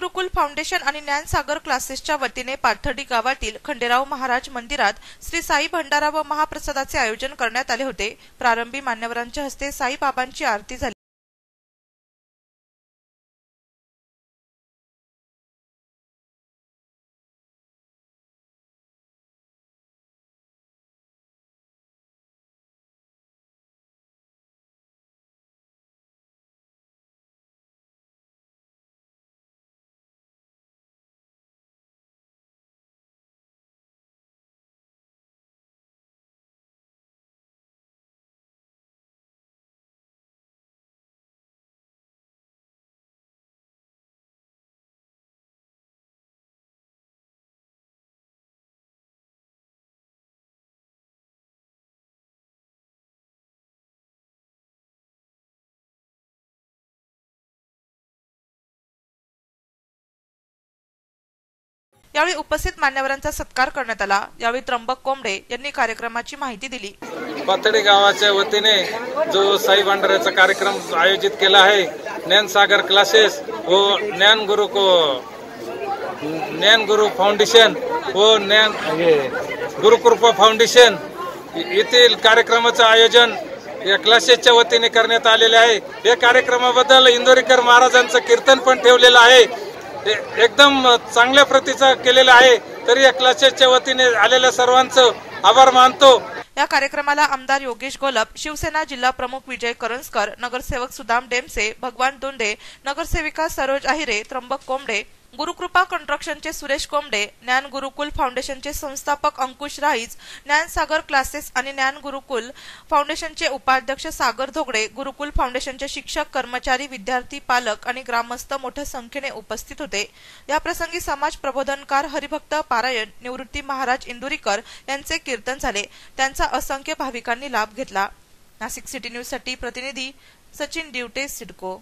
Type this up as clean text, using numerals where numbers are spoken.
गुरुकुल foundation आणि ज्ञानसागर क्लासेसच्या वतीने पाथर्डी गावातील खंडेराव महाराज मंदिरात श्री साई भंडारा व महाप्रसादाचे आयोजन करण्यात आले होते। प्रारंभी मान्यवरांच्या हस्ते साई बाबांची आरती झाली। यावेळी उपस्थित मान्यवरांचा सत्कार करण्यात आला। यावेळी त्र्यंबक कोंबडे यांनी कार्यक्रमाची माहिती दिली। पाथर्डी गावाच्या वतीने जो साई भंडाऱ्याचा कार्यक्रम आयोजित केला आहे, ज्ञानसागर क्लासेस व ज्ञान गुरु फाउंडेशन व गुरुकृपा फाउंडेशन येथील कार्यक्रमाचे आयोजन या क्लासेसच्या वतीने करण्यात आलेले आहे। या कार्यक्रमाबद्दल इंदोरीकर महाराजांचं कीर्तन पण ठेवलेलं आहे, एकदम चांगल्या प्रतीचा केलेला आहे। तरी या क्लासेसच्या वतीने आलेल्या सर्वांचं आभार मानतो। या कार्यक्रमाला आमदार योगेश गोलप, शिवसेना जिल्हा प्रमुख विजय करंजकर, नगरसेवक सुदाम डेमसे, भगवान दोंडे, नगरसेविका सरोज आहिरे, त्र्यंबक कोंबडे, गुरुकृपा कंस्ट्रक्शनचे सुरेश कोंबडे, ज्ञान गुरुकुल फाउंडेशनचे संस्थापक अंकुश राईज, ज्ञानसागर क्लासेस आणि ज्ञान गुरुकुल फाउंडेशनचे उपाध्यक्ष सागर धोगडे, गुरुकुल फाउंडेशनचे शिक्षक, कर्मचारी, विद्यार्थी, पालक आणि ग्रामस्थ मोठ्या संख्येने उपस्थित होते। या प्रसंगी समाज प्रबोधनकार हरिभक्त पारायण निवृत्ती महाराज इंदुरीकर यांचे कीर्तन झाले। त्यांचा असंख्य भाविकांनी लाभ घेतला। नाशिक सिटी न्यूज साठी प्रतिनिधी सचिन दिवटे, सिडको।